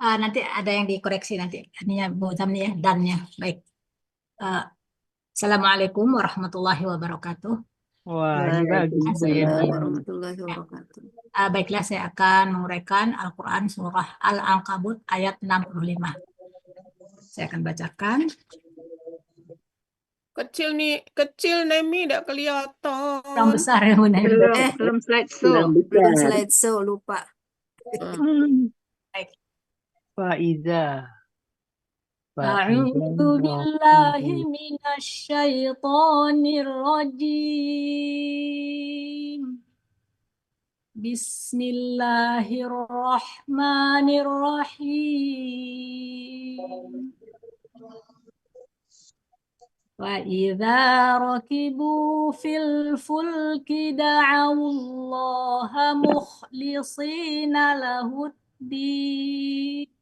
Nanti ada yang dikoreksi nanti. Ininya Bu Tamni ya, dannya. Baik. Eh, Assalamualaikum warahmatullahi wabarakatuh. Wah, ini bagus Bu Waalaikumsalam Yenti. warahmatullahi wabarakatuh. Baiklah, saya akan menguraikan Al-Quran surah Al-Ankabut ayat 65. Saya akan bacakan. Kecil Nemi tidak Yang kelihatan. besar ya Bu Naim. Belum Belum belum besar. slideshow, lupa. Baik. Faiza. أعوذ بالله من الشيطان الرجيم بسم الله الرحمن الرحيم وإذا ركبوا في الفلك دعوا الله مخلصين له الدين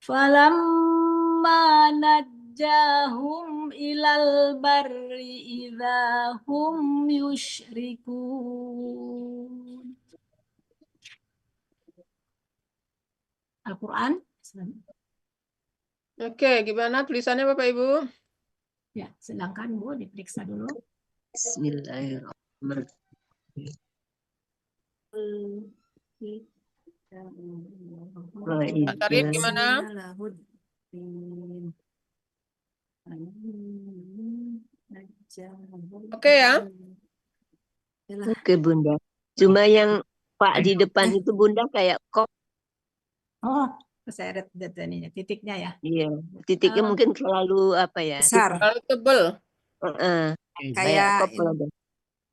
فلما نجاهم إلى البر إذا هم يشركون. Al-Quran. Oke, gimana tulisannya Bapak Ibu? Ya, silakan Bu diperiksa dulu. Bismillahirrahmanirrahim. Pak Tarif gimana? Oke ya? Oke Bunda. Cuma yang Pak di depan itu Bunda kayak kok. Oh, keseret ininya, titiknya ya. Iya, titiknya mungkin terlalu apa ya? Besar. Kalau tebel. Kayak kok kalau ada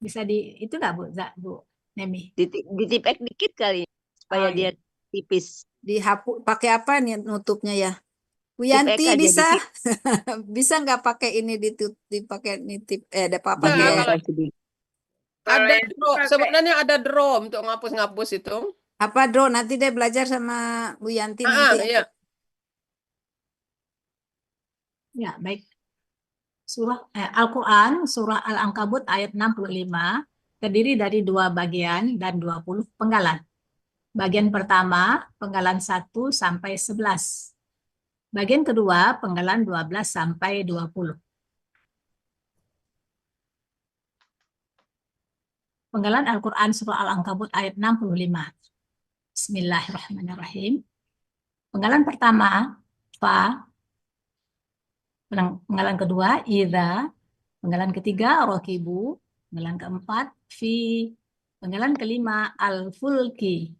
Bisa itu nggak Bu, Bu Nemi? ditipek dikit kali supaya dia tipis. Dihapus pakai apa nih nutupnya ya? Bu Tipek Yanti aja bisa dikit. bisa nggak pakai ini dipakai nitip ada apa Nah, pakai kalau ada draw. Sebenarnya ada draw untuk ngapus-ngapus itu. apa Dro? Nanti deh belajar sama Bu Yanti nanti. Iya. Ya, baik. Al-Quran, surah Al-Ankabut ayat 65, terdiri dari 2 bagian dan 20 penggalan. Bagian pertama, penggalan 1 sampai 11. Bagian kedua, penggalan 12 sampai 20. Penggalan Al-Quran surah Al-Ankabut ayat 65. Bismillahirrahmanirrahim. Penggalan pertama, fa. Penggalan kedua, idza. Penggalan ketiga, rokibu. Penggalan keempat, fi. Penggalan kelima, al-fulki.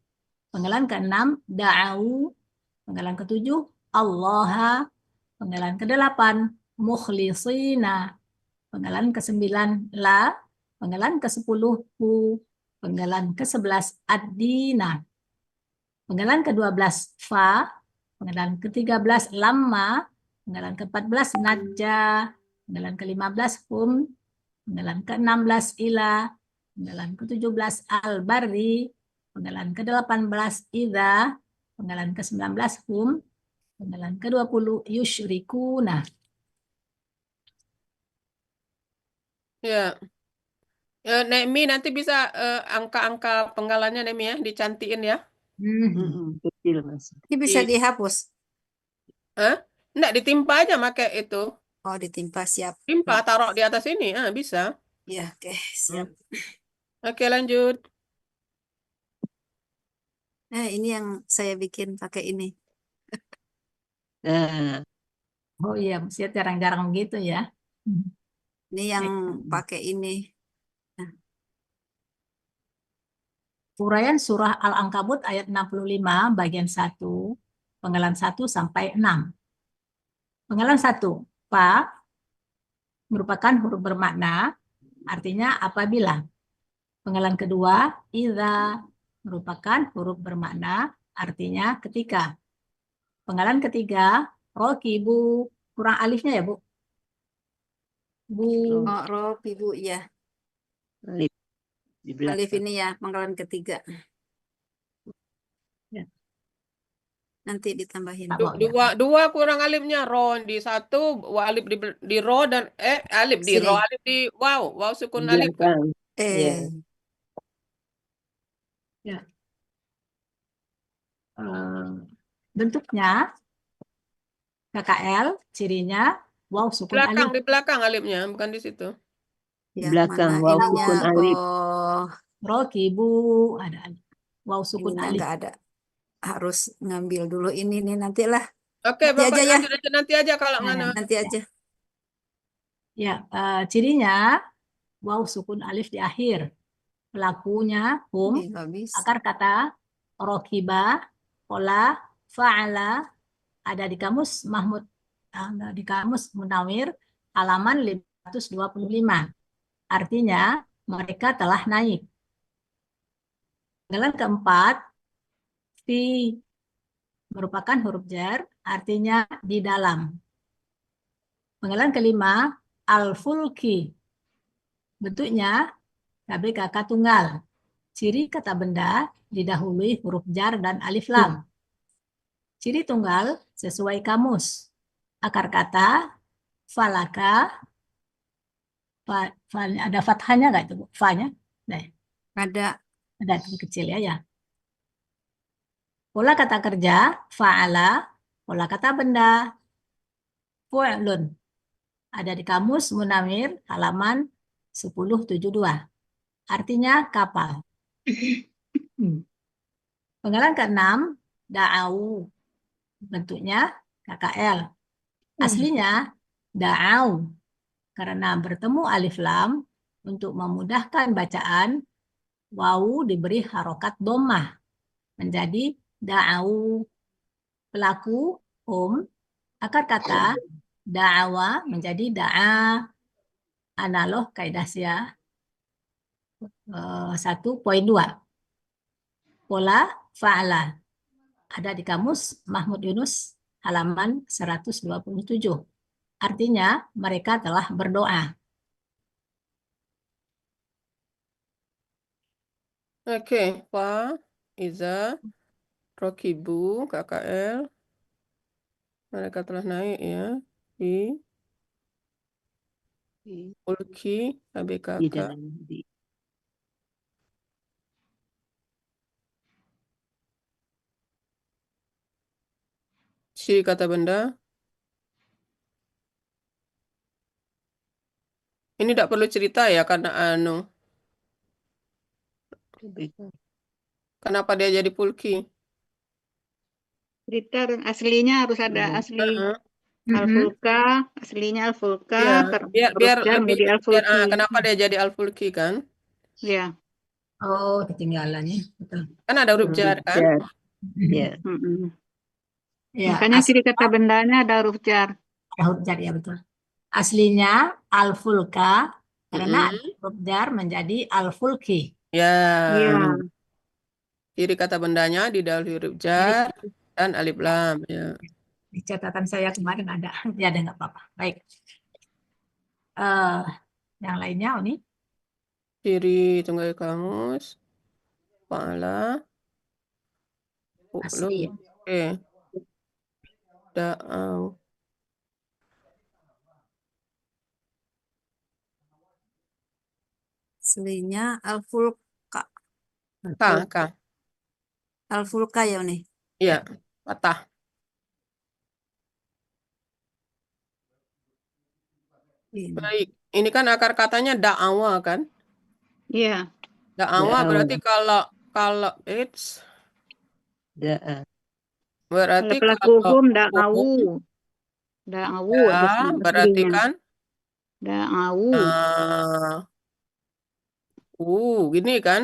Penggalan keenam, da'au. Penggalan ketujuh, allaha. Penggalan kedelapan, mukhlisina. Penggalan ke-9, la. Penggalan ke-10, hu. Penggalan ke-11, ad-dina. Penggalan ke-12, fa. Penggalan ke-13, lamma. Penggalan ke-14, najja. Penggalan ke-15, hum. Penggalan ke-16, ila. Penggalan ke-17, al-barri. Penggalan ke-18, idza. Penggalan ke-19, hum. Penggalan ke-20, yusyrikuna. Ya. Nemi nanti bisa angka-angka penggalannya Nemi ya, dicantiin ya. Kecil Mas. Ini bisa dihapus. Hah? Enggak, ditimpa aja pakai itu. Oh, ditimpa, siap. Timpa, taruh di atas ini. Bisa. Ya, oke, siap. Oke, lanjut. Nah, ini yang saya bikin pakai ini. Oh iya, mesti jarang-jarang gitu ya. Ini yang pakai ini. Uraian surah Al-Ankabut ayat 65 bagian 1, penggalan 1 sampai 6. Penggalan 1, fa merupakan huruf bermakna, artinya apabila. Penggalan kedua, idza merupakan huruf bermakna, artinya ketika. Penggalan ketiga, rokibu, kurang alifnya ya Bu? Bu. Oh, rob ibu ya. Alif di belakang. Alif ini ya, penggalan ketiga. Ya. Nanti ditambahin. Dua kurang alifnya, ro di satu, alif di ro dan alif di ro, alif di wow sukun alif. Ya. Eh, bentuknya KKL, cirinya waw sukun alif. Di belakang alifnya, bukan di situ. Ya, Belakang mana waw ininya? sukun alif. Oh, Rokibu, ada waw sukun ininya alif. nggak ada. Harus ngambil dulu ini nih nantilah. Oke, Nanti aja Bapak ya. lanjut aja nanti aja kalau Nah, mana. Nanti aja. ya, cirinya waw sukun alif di akhir. Pelakunya hum, Ih, nggak bisa. akar kata rokiba, pola, fa'ala, ada di kamus Mahmud, di kamus Munawir, halaman 525. Artinya mereka telah naik. Panggilan keempat, fi merupakan huruf jar, artinya di dalam. Panggilan kelima, al-fulki. Bentuknya KBKK tunggal. Ciri kata benda didahului huruf jar dan alif lam. Ciri tunggal sesuai kamus. Akar kata falaka, ada fathahnya nggak itu, Bu? Fa-nya? Nah, Ada. ada kecil ya. Pola kata kerja, fa'ala. Pola kata benda, fu'lun. Ada di kamus Munawir halaman 1072. Artinya kapal. Penggalan keenam, da'au. Bentuknya KKL. Aslinya da'au. Karena bertemu alif lam, untuk memudahkan bacaan, wawu diberi harokat dhammah menjadi da'au. Pelaku akar kata da'awa menjadi da'a. Analog kaidah sia 1.2. Pola fa'ala ada di kamus Mahmud Yunus halaman 127. Artinya mereka telah berdoa. Oke, Fa, Iza, Rokibu, KKL. Mereka telah naik ya. Di Ulki, Di KBKK. dalam di Ciri kata benda. Ini tidak perlu cerita ya karena kenapa dia jadi Pulki. Cerita aslinya harus ada asli Heeh. Al-Fulka, aslinya Al-Fulka, Ya, biar jar lebih menjadi Al-Fulki. kenapa dia jadi Al-Fulki kan? Ya. Oh, ketinggalannya. Betul. Kan ada huruf jar kan? jar. Ya. Mm-mm. Ya, Makanya ciri kata bendanya ada huruf jar. huruf jar ya betul. Aslinya al-fulka karena ada huruf jar menjadi al-fulki. Ya, Iya. ciri kata bendanya di dalam huruf jar dan alif lam ya. Di catatan saya kemarin ada. Ya, ada nggak apa-apa. Baik. Yang lainnya, Oni. Ciri tunggal kamus. Pala. Asli ya. Oke. Da'au. Aslinya Al-Fulka. Ka. Al-Fulka ya nih. Iya, patah. Ini. Baik. Ini kan akar katanya da'awa kan? Iya. Da'awa Da'awa. berarti kalau it's Da'a. berarti Kalau pelaku kalau hukum da'awu. hukum, Da'awu ya, berarti aslinya. kan Da'awu. gini kan?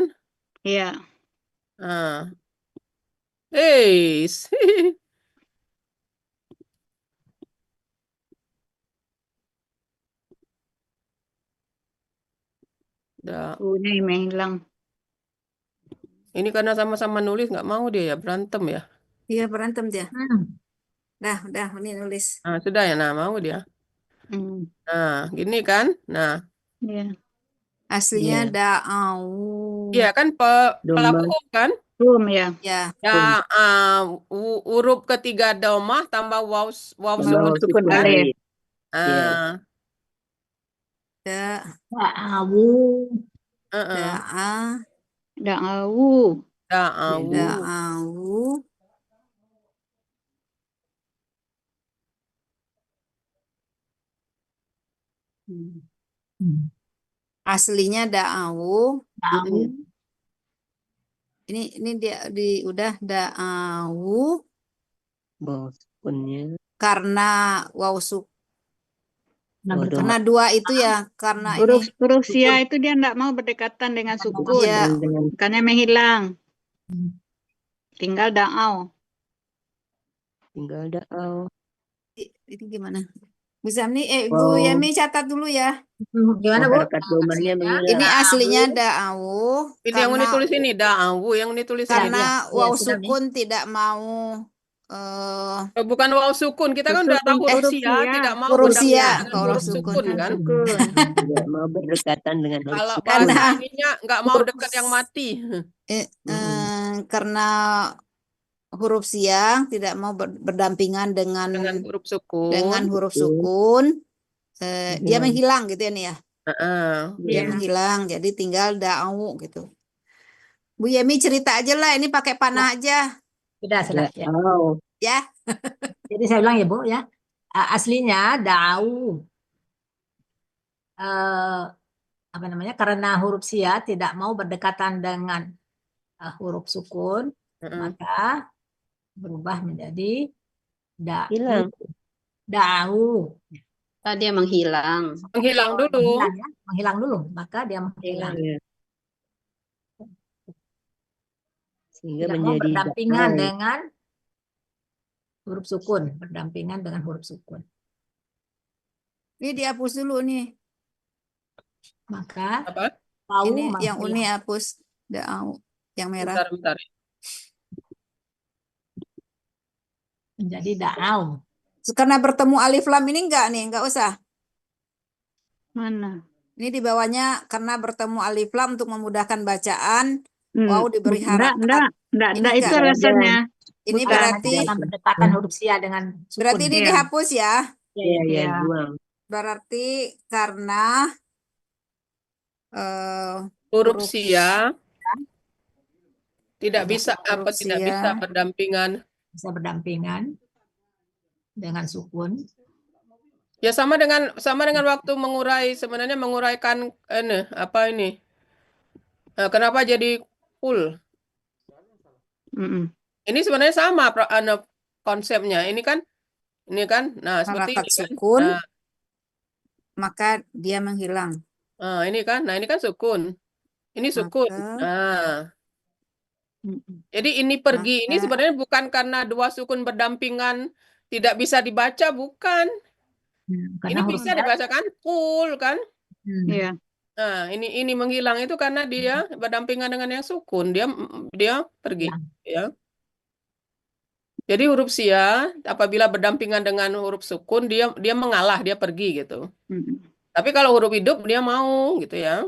Iya. Nah. Ini hilang. Ini karena sama-sama nulis nggak mau dia ya berantem ya. Iya, berantem dia. Udah, ini nulis. Nah, sudah ya, nah mau dia. Nah, gini kan? Nah, Iya. Aslinya Iya. da'au. iya kan pelaku hukum kan? Hum ya. Ya. Ya, huruf ketiga domah tambah waw Waw sukun sukun kan? alif. Iya. Da'awu. Da'a. Da'awu. Da'awu. Da'awu. Hmm. Aslinya da'au. Da'u. Ini dia udah da'au Bawah sukunnya. karena waw Nah, Oh, bertemu karena dua itu ya karena ini Huruf huruf sia itu dia enggak mau berdekatan dengan sukun. ya dengan Makanya menghilang. Hmm. Tinggal da'au. tinggal da'au. ini gimana? Bu Zamni, Bu Wow. Yami catat dulu ya. Gimana, Bu? Harakat domannya Aslinya menghilang. Ini da'u. aslinya da'au Ini yang karena ditulis ini, da'awu yang ditulis Ya, ini. karena iya, waw sudah nih. sukun tidak mau Bukan waw sukun, kita kan udah tahu huruf Huruf sia sia. tidak mau huruf berdampak sia dengan kalau huruf sukun. sukun kan. Sukun. Tidak mau berdekatan dengan huruf Kalau sukun. bahasa Karena ininya nggak mau dekat yang mati. karena huruf sia tidak mau berdampingan Dengan dengan huruf sukun. huruf sukun, dia Iya. menghilang gitu ya nih ya. Heeh. Dia Iya. menghilang, jadi tinggal da'au gitu. Bu Yemi cerita aja lah, ini pakai panah aja Sudah, ya. Da'au. ya. Jadi saya bilang ya, Bu, ya. Aslinya da'u. Apa namanya? Karena huruf sia tidak mau berdekatan dengan huruf sukun, maka berubah menjadi da'u. Hilang. Da'u. Dia menghilang. Menghilang dulu. Menghilang, ya. Menghilang dulu, maka dia menghilang. Iya. Sehingga Tidak mau menjadi berdampingan da'au. dengan huruf sukun, berdampingan dengan huruf sukun. Ini dihapus dulu nih. Maka Apa? wau Ini yang menghilang. uni hapus da'au yang merah. Bentar. Menjadi da'au. Karena bertemu alif lam ini enggak usah. Mana? Ini di bawahnya karena bertemu alif lam untuk memudahkan bacaan. Wow, diberi Enggak, harakat. enggak Ini itu enggak. alasannya. Ini Bukan. berarti Karena berdekatan huruf sia dengan sukun. berarti ini Iya. dihapus ya. Iya, Iya. buang. Berarti karena Huruf huruf sia tidak bisa huruf tidak sia. bisa berdampingan. Bisa berdampingan dengan sukun. Ya sama dengan waktu mengurai, sebenarnya menguraikan ini apa ini? Kenapa jadi full? Ini sebenarnya sama konsepnya. Ini kan nah seperti Harakat ini kan. sukun, Nah, maka dia menghilang. ini kan sukun. Ini sukun. Maka, Nah, jadi ini pergi ini maka sebenarnya bukan karena dua sukun berdampingan tidak bisa dibaca, bukan. Karena Ini huruf bisa sia. dibacakan full kan. Iya. Nah, ini menghilang itu karena dia berdampingan dengan yang sukun, dia pergi, ya. Jadi huruf sia apabila berdampingan dengan huruf sukun dia mengalah, dia pergi gitu. Tapi kalau huruf hidup dia mau gitu ya.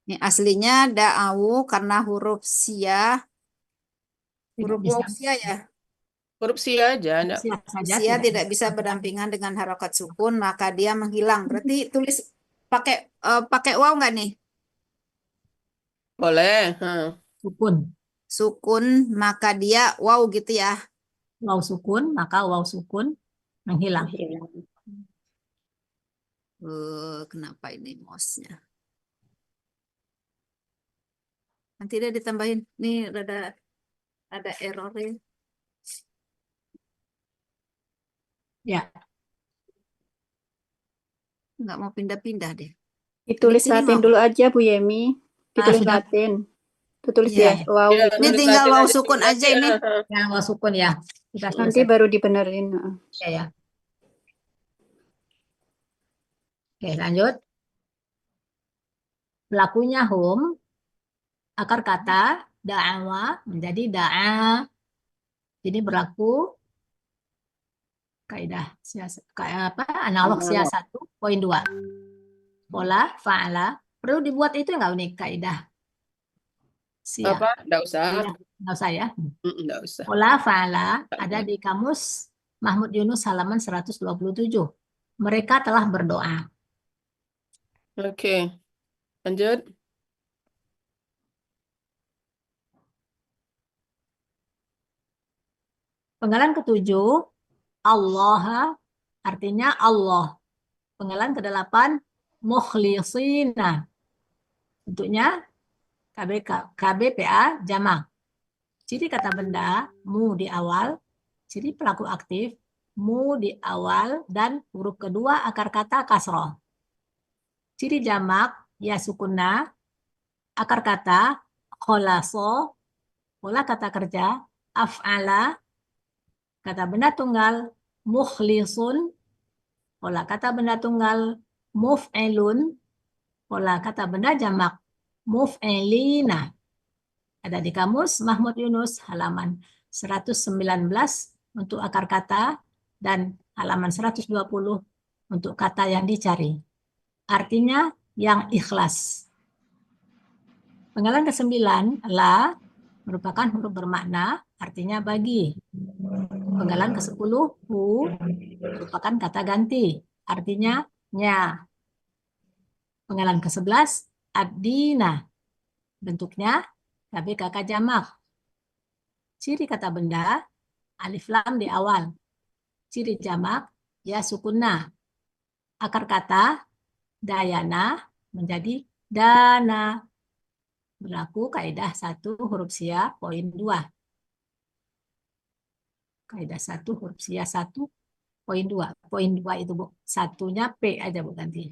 ini aslinya da'au karena huruf sia. Huruf waw sia ya. Huruf sia aja. Sia saja Sia tidak bisa berdampingan dengan harokat sukun, maka dia menghilang. Berarti tulis pakai waw nggak nih? Boleh. sukun. Sukun, maka dia waw gitu ya. Waw sukun, maka waw sukun menghilang. Kenapa ini mouse-nya? Nanti dia ditambahin. Nih ada errornya. Ya. Nggak mau pindah-pindah deh. Ditulis Di sini Latin mau. dulu aja Bu Yemi. Ditulis sudah. Latin. Tulis Iya. ya. Wow. Ya, Ini tulis tinggal Latin waw aja, sukun tulis aja Latin. ini. Ya, waw sukun ya. Sudah Nanti selesai. baru dibenerin. Ya. Oke, lanjut. Pelakunya hum, akar kata da'awa menjadi da'a. Jadi berlaku kaidah analog sia 1.2. Pola fa'ala perlu dibuat itu nggak nih kaidah sia? Apa? Nggak usah. Nggak usah ya. Nggak usah. Pola fa'ala ada di kamus Mahmud Yunus halaman 127. Mereka telah berdoa. Oke. Lanjut. Penggalan ketujuh, Allah artinya Allah. Penggalan ke-8, mukhlisina. Bentuknya KBPA jamak. Ciri kata benda, mu di awal. Ciri pelaku aktif, mu di awal dan huruf kedua akar kata kasroh. Ciri jamak, ya sukunna. Akar kata, kholaso. Pola kata kerja, af'ala. Kata benda tunggal, mukhlisun. Pola kata benda tunggal, muf'ilun. Pola kata benda jamak, muf'ilina. Ada di kamus Mahmud Yunus halaman 119 untuk akar kata dan halaman 120 untuk kata yang dicari. Artinya yang ikhlas. Penggalan ke-9, la merupakan huruf bermakna, artinya bagi. Penggalan ke-10, hu merupakan kata ganti, artinya nya. Penggalan ke-11, ad-dina. Bentuknya KBKK jamak. Ciri kata benda, alif lam di awal. Ciri jamak, ya sukunna. Akar kata, dayana menjadi dana. Berlaku kaidah 1 huruf sia poin 2. Kaidah 1 huruf sia 1 poin 2. Poin 2 itu Bu. Satunya P aja Bu ganti.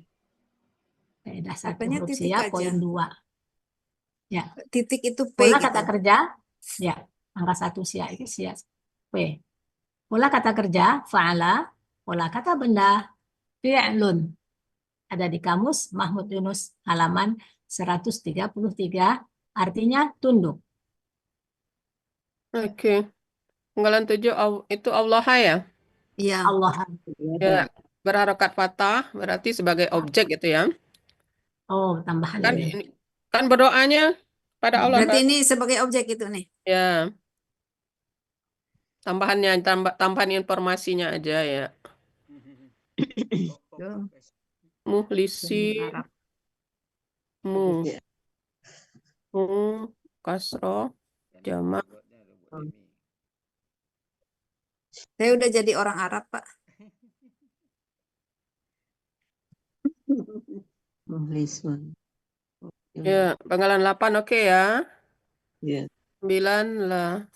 Kaidah 1 Apanya huruf titik sia aja? poin 2. Ya. Titik itu P Pola gitu. kata kerja, ya. Angka 1 sia itu sia P. Pola kata kerja, fa'ala. Pola kata benda, fi'lun. Ada di kamus Mahmud Yunus halaman 133, artinya tunduk. Oke. Penggalan 7 itu Allah ya. Iya. Allah. Ya, berharokat fathah berarti sebagai objek gitu ya. Oh, tambahan Kan ini. ini kan berdoanya pada Allah Berarti kan. ini sebagai objek itu nih. Ya, tambahannya tambahan informasinya aja ya. Tuh, Muhlisi, Arab. mu, kasroh, jamak. Saya udah jadi orang Arab, Pak. Mukhlisun. Ya, penggalan 8 oke ya. Ya. 9 lah.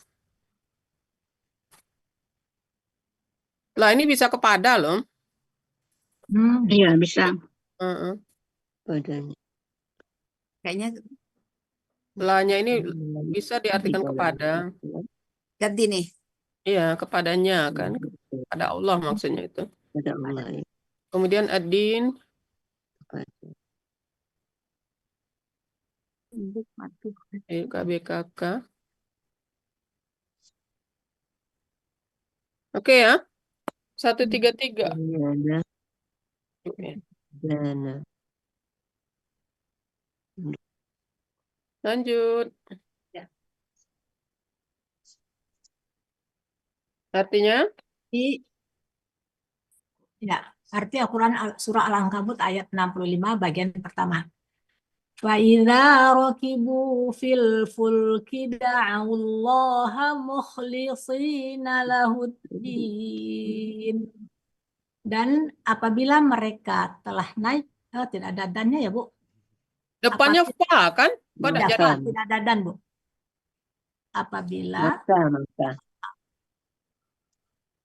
Lah ini bisa kepada loh. Iya, bisa. Heeh. Padanya. Kayaknya Lahnya ini bisa diartikan kepada. ganti nih. Iya, kepadanya kan. Kepada Allah maksudnya itu. Pada Allah ya. Kemudian ad-din, KBKK. Oke ya. 133. Dana. Oke. Dana. Lanjut. Ya. Artinya? Ya, arti Al-Quran surah Al-Ankabut ayat 65 bagian pertama. وَإِذَا رَكِبُوا فِي الْفُلْكِ دَعَوُا اللَّهَ مُخْلِصِينَ لَهُ الدِّينَ. Dan apabila mereka telah naik, tidak ada dannya ya Bu? Depannya fa kan? Kok Tidak, jadi? tidak ada dan Bu. Apabila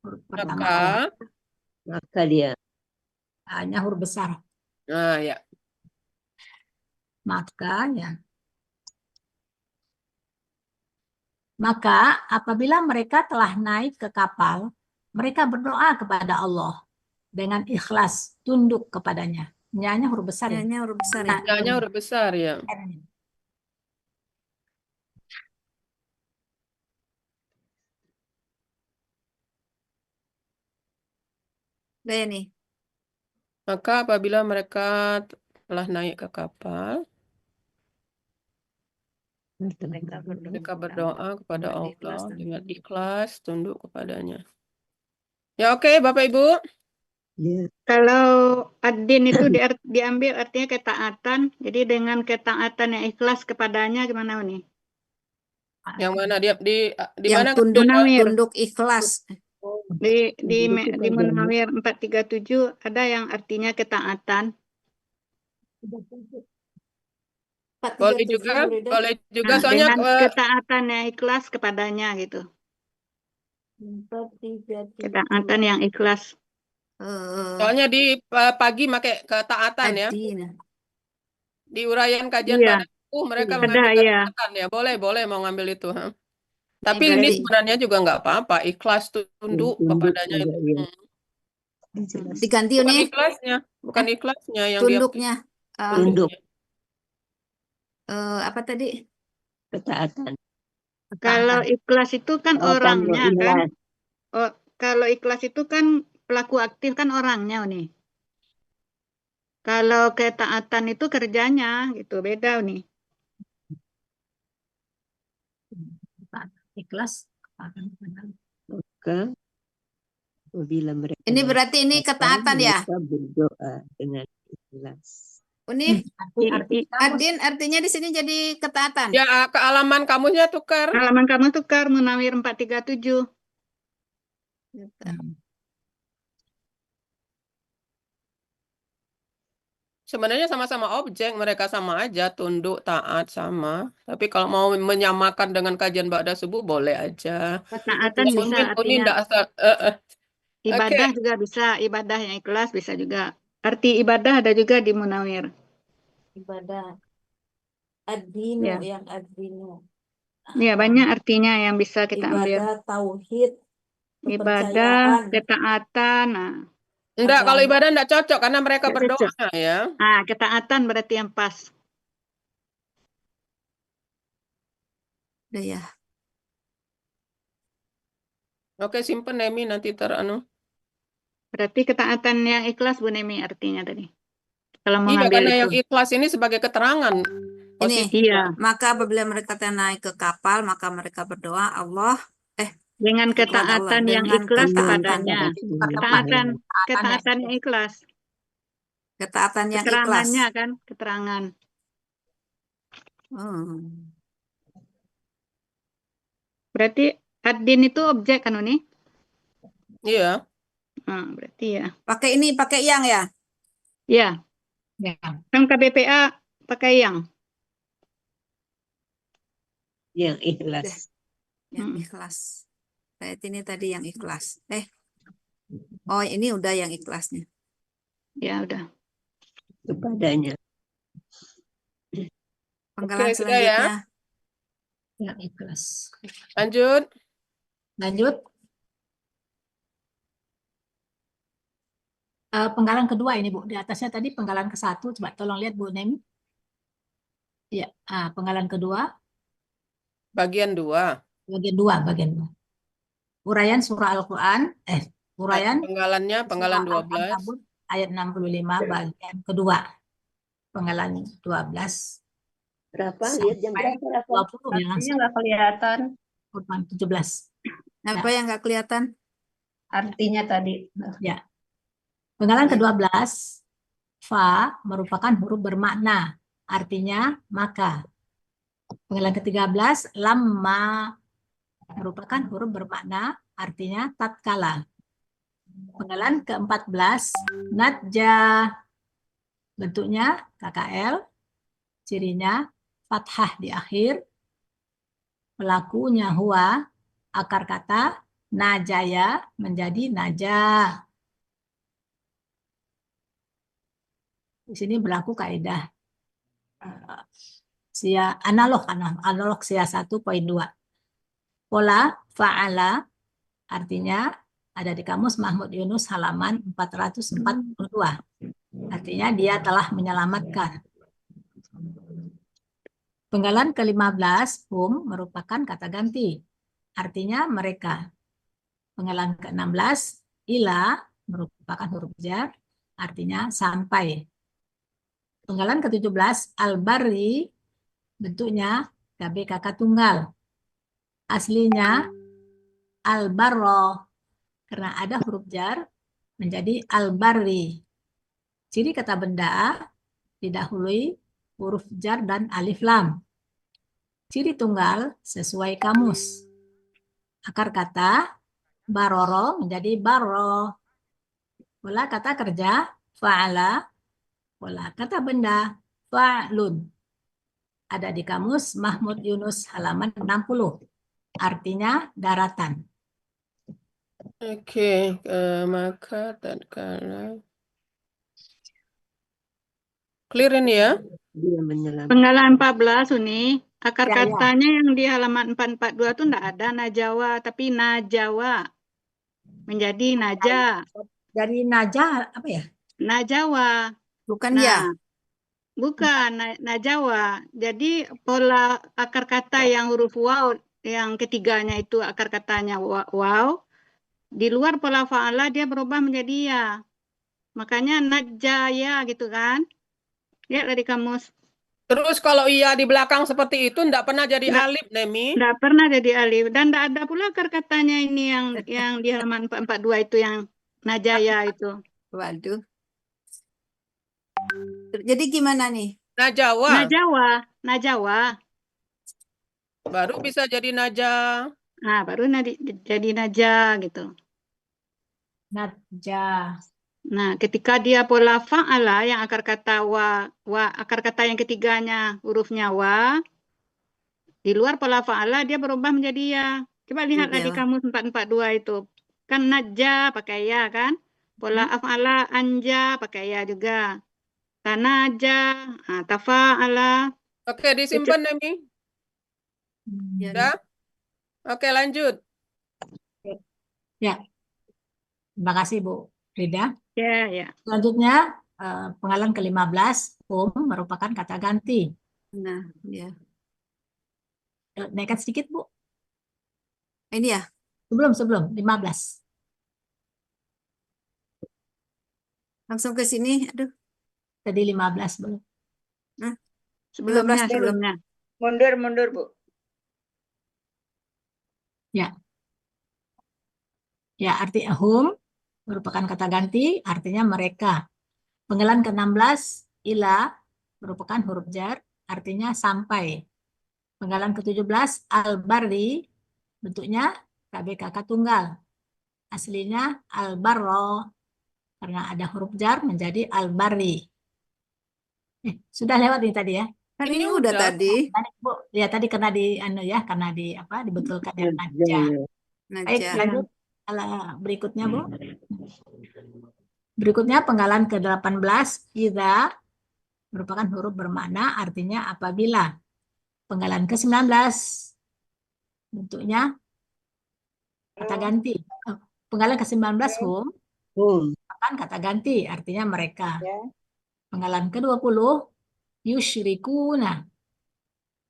huruf pertama Allah, maka dia. hanya huruf besar. Nah, ya. Maka apabila mereka telah naik ke kapal, mereka berdoa kepada Allah dengan ikhlas, tunduk kepadanya. Nya huruf besar ya. Kayaknya huruf besar ya. Nya huruf besar ya. Udah ya nih. Maka apabila mereka telah naik ke kapal, mereka berdoa kepada Allah dengan ikhlas, tunduk kepadanya. Ya oke, Bapak Ibu. Ya. Kalau ad-din itu diambil artinya ketaatan, jadi dengan ketaatan yang ikhlas kepadanya gimana nih? Yang mana dia di Yang mana tunduk kecilnya? Munawir. tunduk ikhlas. Di Munawir 437 ada yang artinya ketaatan. Boleh juga, boleh juga. Nah, Soalnya dengan ketaatan yang ikhlas kepadanya gitu. Ketaatan yang ikhlas. soalnya di pagi pakai ketaatan ya. Adina. Di uraian kajian Iya, pada mereka ada mengambil ya. ketaatan ya. Boleh mau ngambil itu. Ha. Ini Tapi ini berarti sebenarnya juga nggak apa-apa. Ikhlas tunduk Tunduk kepadanya juga itu. ya. Hmm. Dijelas. diganti Bukan nih ikhlasnya, bukan ikhlasnya yang dia tunduknya. Tunduk Apa tadi? ketaatan. Kalau ikhlas itu kan Ketaatan orangnya yang kan. ikhlas. Oh, kalau ikhlas itu kan pelaku aktif kan orangnya nih. Kalau ketaatan itu kerjanya gitu, beda nih. Ikhlas akan benar. Maka apabila mereka Ini berarti ini ketaatan ya? mereka berdoa dengan ikhlas. Ini Arti Adin artinya di sini jadi ketaatan. ya ke alaman kamusnya tukar. Halaman kamu tukar Munawir 437. Sebenarnya sama-sama objek, mereka sama aja, tunduk, taat, sama. Tapi kalau mau menyamakan dengan kajian Ba'da subuh, boleh aja. Ketaatan Ya, bisa Ini artinya ndak asal. ibadah juga bisa, ibadah yang ikhlas bisa juga. Arti ibadah ada juga di Munawir. Ibadah ad-dinu Ya. yang ad-dinu. Ya, banyak artinya yang bisa kita ambil. Ibadah tauhid, Ibadah, kepercayaan. ketaatan. Nah, Enggak, kalau Agama. ibadah enggak cocok karena mereka Nggak berdoa cocok. ya. Ketaatan berarti yang pas. Udah ya. Oke, simpen Nemi nanti anu. Berarti ketaatan yang ikhlas Bu Nemi artinya tadi. Kalau mau Iya, ngambil karena itu. yang ikhlas ini sebagai keterangan. Ini, Posisi Iya. maka apabila mereka naik ke kapal, maka mereka berdoa Allah Dengan kepada Allah, ketaatan yang dengan ikhlas ketaatan. kepadanya. Ketaatan yang ikhlas. Ketaatan yang ikhlas. Keterangannya kan, keterangan. Berarti ad-din itu objek kan ini? Iya. Berarti ya. Pakai ini, pakai yang ya? Ya. Kan KBPA pakai yang. Yang ikhlas. Yang ikhlas. Kayak ini tadi yang ikhlas. Oh ini udah yang ikhlasnya. Ya udah. Kepadanya. Penggalan Oke, sudah ya. selanjutnya. Yang ikhlas. Lanjut. Penggalan kedua ini Bu, di atasnya tadi penggalan ke-1, coba tolong lihat Bu Nemi. Ya, penggalan kedua. Bagian 2. Bagian 2. Uraian surah Al-Quran, uraian penggalannya, penggalan surah 12. Al-Ankabut ayat 65 bagian kedua. Penggalan 12. Berapa? Lihat jam berapa? 20 ya langsung. Nggak kelihatan. 17. Apa yang nggak kelihatan? Artinya tadi. Ya. Penggalan ke-12, fa merupakan huruf bermakna, artinya maka. Penggalan ke-13, lamma merupakan huruf bermakna, artinya tatkala. Penggalan ke-14, nadja, bentuknya KKL, cirinya fathah di akhir, pelakunya huwa, akar kata najaya menjadi najah. Di sini berlaku kaidah analog SIA 1.2. Pola fa'ala artinya ada di kamus Mahmud Yunus halaman 442. Artinya dia telah menyelamatkan. Penggalan ke-15 merupakan kata ganti. Artinya mereka. Penggalan ke-16 ila merupakan huruf jar. Artinya sampai. Penggalan ke-17, al-bari, bentuknya KBKK tunggal. Aslinya al-barro, karena ada huruf jar, menjadi al-bari. Ciri kata benda didahului huruf jar dan alif lam. Ciri tunggal sesuai kamus. Akar kata baroro menjadi baro. Pola kata kerja fa'ala. Pola kata benda fa'lun. Ada di kamus Mahmud Yunus halaman 60. Artinya daratan. Oke, maka tatkala clear ini ya. Dia menyelam. Penggalan 14, Uni. Akar Ya, ya. katanya yang di halaman 442 tuh enggak ada najawa, tapi najawa. Menjadi naja. Dari Najah apa ya? Najawa. Bukan Nah, ya. bukan najawa. Jadi pola akar kata yang huruf waw yang ketiganya itu akar katanya waw. Di luar pola fa'ala dia berubah menjadi ya. Makanya najaya gitu kan. Lihat dari kamus. Terus kalau iya di belakang seperti itu enggak pernah jadi Nggak. alif, Nemi. Nggak pernah jadi alif. Dan nggak ada pula akar katanya ini yang di halaman 442 itu yang najaya itu. Waduh. Jadi gimana nih? Najawa Najawa. baru bisa jadi naja. Nah, baru jadi naja gitu. Najah. Nah, ketika dia pola fa'ala yang akar kata akar kata yang ketiganya hurufnya wa, di luar pola fa'ala dia berubah menjadi ya. Coba lihatlah di Iya. kamus 442 itu. Kan naja pakai ya kan? Pola af'ala anja pakai ya juga. Tanaja, tafa'ala. Oke, disimpan, Nemi. Ya. Ya. Oke, lanjut. Ya. Terima kasih Bu Rida. Ya, ya. Selanjutnya penggalan ke-15 merupakan kata ganti. Nah, ya. Naikkan sedikit Bu. Ini ya. Sebelum 15. Langsung ke sini. Aduh. Tadi 15 belum. Sebelumnya, 15 dulu. sebelumnya. Mundur, Bu. Ya. Ya, arti hum merupakan kata ganti, artinya mereka. Penggalan ke-16 ila merupakan huruf jar, artinya sampai. Penggalan ke-17 al-barri bentuknya KBKK tunggal. Aslinya al-barro karena ada huruf jar menjadi al-barri. Sudah lewat ini tadi ya. Kan Ini ini udah udah. tadi. Tadi, Bu, ya tadi karena dibetulkan yang Naja. najah. Baik, Naja. lanjut berikutnya, Bu. Berikutnya penggalan ke-18 idza merupakan huruf bermakna artinya apabila. Penggalan ke-19 bentuknya kata ganti. Penggalan ke-19 hum merupakan kata ganti artinya mereka. Ya. Penggalan ke-20 yusyrikuna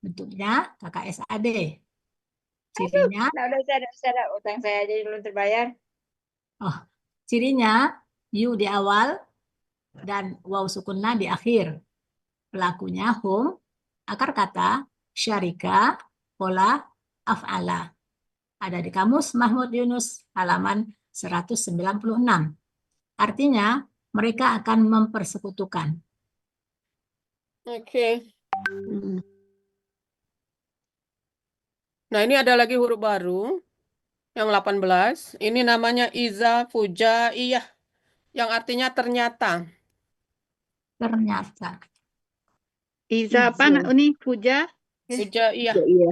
bentuknya KKSAD. Cirinya Nah, udah utang saya aja belum terbayar. Cirinya yu di awal dan waw sukunna di akhir. Pelakunya hum, akar kata syarika, pola af'ala. Ada di kamus Mahmud Yunus halaman 196. Artinya mereka akan mempersekutukan. Oke. Nah, ini ada lagi huruf baru. Yang 18. Ini namanya iza fujaiyah. Yang artinya ternyata. Ternyata. Iza apa, Uni? Puja? Fujaiyah. Iya.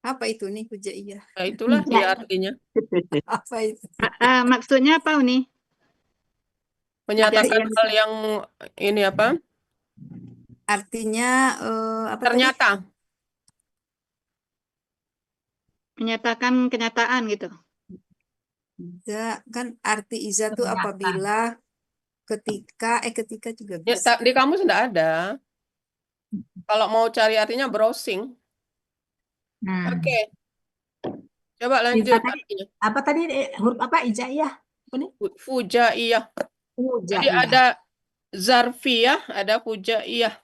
Apa itu nih hujaiyah? Nah, itulah Iya. dia artinya. Apa itu? Maksudnya apa, Uni? Menyatakan Fujaiyah. hal yang ini apa? Artinya apa tadi? Ternyata. Menyatakan kenyataan gitu. Iza, kan arti iza itu Ternyata. apabila ketika juga Ya, bisa. di kamus enggak ada. Kalau mau cari artinya browsing. Nah, Oke. Coba Iza lanjut tadi, artinya. apa tadi huruf apa ijaiyah? Apa nih? Fujaiyah. Jadi Fujaiyah. ada zarfiyah, ada fujaiyah.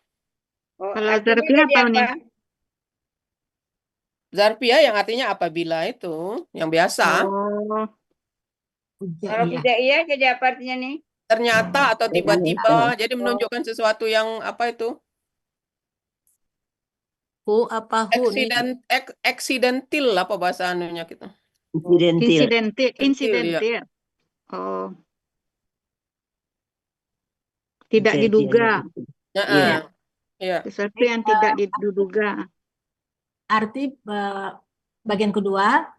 Kalau Artinya zarfiyah jadi apa, Uni? Zarfiyah yang artinya apabila itu, yang biasa. Oh, Kalau Fujaiyah. tidak iya jadi apa artinya nih? Ternyata atau tiba-tiba. Jadi Oh. menunjukkan sesuatu yang apa itu? Hu apa hu nih? Eksidentil apa bahasa anunya gitu. Insidentil. Insidentil, Insidentil, ya. insidentil. Oh, tidak Kejadian diduga, itu. Nah, Iya. ya. sesuatu yang tidak diduga. Arti bagian kedua,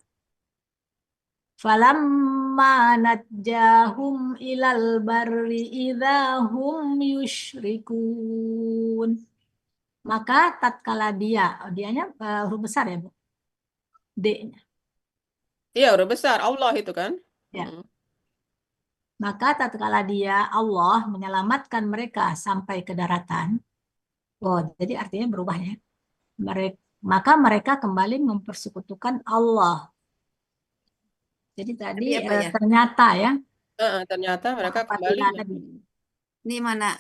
falamma najjahum ilal barri idahum yusyrikun. Maka tatkala dia, dianya huruf besar ya, Bu? D-nya. Iya, udah besar Allah itu kan. Ya. Mm. Maka tatkala dia Allah menyelamatkan mereka sampai ke daratan. Oh, jadi artinya berubah ya. Maka mereka kembali mempersekutukan Allah. Jadi tadi Tadi apa ya? ternyata ya. Ternyata mereka kembali. Apabila tadi. Ini mana?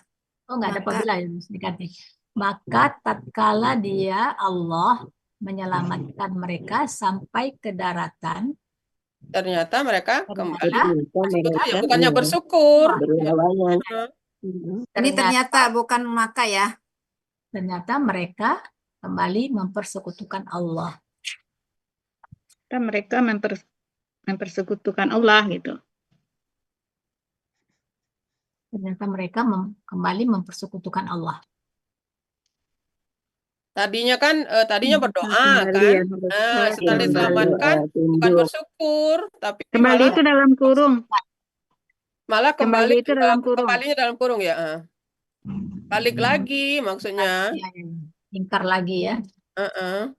Oh, nggak ada Maka- apabila ya, diganti. Maka tatkala dia Allah menyelamatkan mereka sampai ke daratan, Ternyata mereka kembali. Ternyata mereka Ya, bukannya bersyukur. berlawanan. Ini ternyata bukan maka ya. ternyata mereka kembali mempersekutukan Allah. Dan mereka mempersekutukan Allah gitu. Ternyata mereka kembali mempersekutukan Allah. Tadinya kan berdoa Kembali kan. ya, Nah, setelah Kembali diselamatkan bukan tunduk. bersyukur, tapi Kembali malah itu dalam kurung. kembali itu dalam kurung. kembalinya dalam kurung ya. Balik lagi maksudnya. Ya, ingkar lagi ya. Heeh.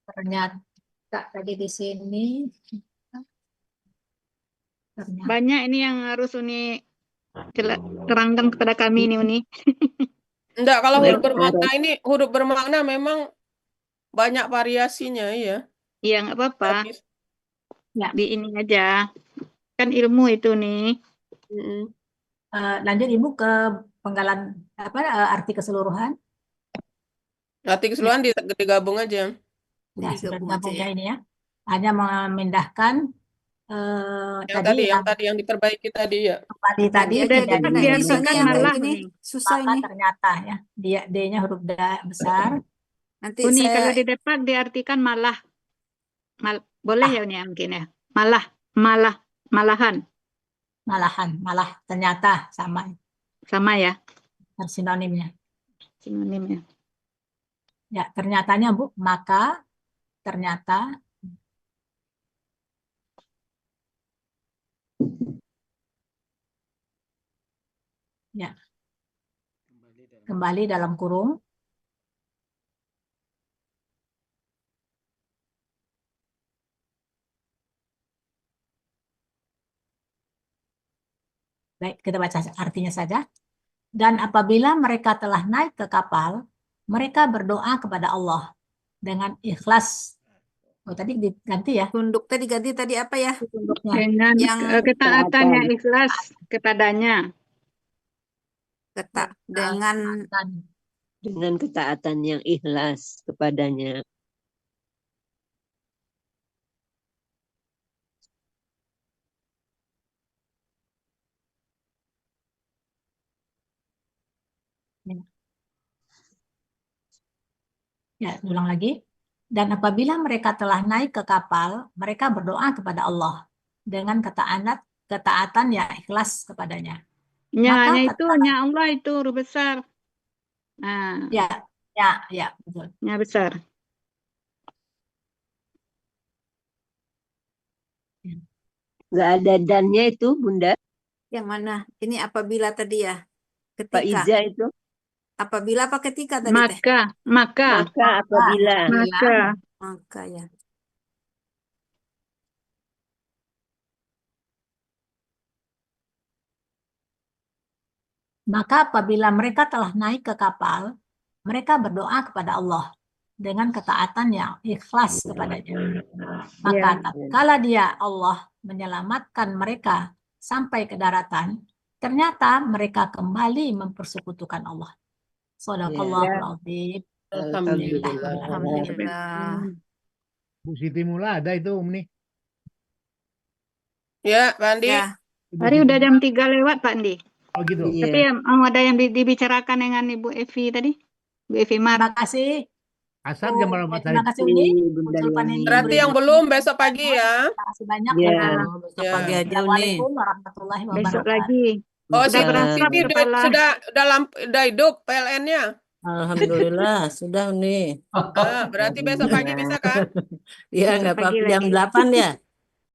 Ternyata tadi di sini ternyata Banyak ini yang harus Uni terangkan kepada kami ini Uni. Enggak, kalau huruf Mereka bermakna ini huruf bermakna memang banyak variasinya ya. Iya nggak apa-apa. Tapi- ya. Di ini aja. Kan ilmu itu nih. Mm-mm. Lanjut Ibu ke penggalan arti keseluruhan. Arti keseluruhan digabung aja. Ya, sudah Digabung digabung aja ya ya. ini ya. Hanya memindahkan Yang tadi yang diperbaiki tadi ya. kembali tadi Ada tidak ada Dia ini soalnya kan yang malah kayak gini nih. susah maka ini. ternyata ya dia D-nya huruf besar. Nanti Uni saya kalau di depan diartikan malah. Boleh ya Uni mungkin ya. Malahan. Malah ternyata sama Sama ya sinonimnya. sinonimnya. Ya, ternyatanya Bu, maka ternyata ya kembali dalam kurung baik, kita baca artinya saja. Dan apabila mereka telah naik ke kapal, mereka berdoa kepada Allah dengan ikhlas. Oh, tadi diganti ya tunduk tadi ganti tadi apa ya? tunduknya. Dengan Yang ketaatan yang ikhlas kepadanya. dengan Dengan ketaatan yang ikhlas kepadanya. Ya, ulang lagi. Dan apabila mereka telah naik ke kapal, mereka berdoa kepada Allah dengan ketaatan yang ikhlas kepadanya. Maka Nya itu nya Allah itu huruf besar. Nah, Ya, betul. nya besar. Nggak ada dannya itu, Bunda. yang mana? Ini apabila tadi ya. Pak Ketika. Iza itu. Apabila apa ketika tadi teh? Maka Apabila. Maka ya. Maka apabila mereka telah naik ke kapal, mereka berdoa kepada Allah dengan ketaatan yang ikhlas kepadanya. Maka tatkala dia Allah menyelamatkan mereka sampai ke daratan, ternyata mereka kembali mempersekutukan Allah. Shadaqallahul adzim. Alhamdulillah. Alhamdulillah. Bu Siti Mula ada itu nih. Ya, Pak Andi. Ya. Hari udah jam 3 lewat Pak Andi. Oh gitu. Tapi ada yang dibicarakan dengan Ibu Evi tadi. Bu Evi Mar. Terima kasih Asar jam berapa Terima tadi? kasih Uni. Bunda Usul Pani Yani. Berarti yang belum besok pagi ya. Terima kasih banyak. Ya. Besok Ya. pagi aja Uni. Assalamualaikum warahmatullahi Besok wabarakatuh. lagi. Oh, Sudah si berasap ini kepala. udah hidup PLN-nya. Alhamdulillah sudah Uni. Berarti besok pagi bisa kan? Iya Besok nggak pagi apa-apa jam lagi. 8 ya.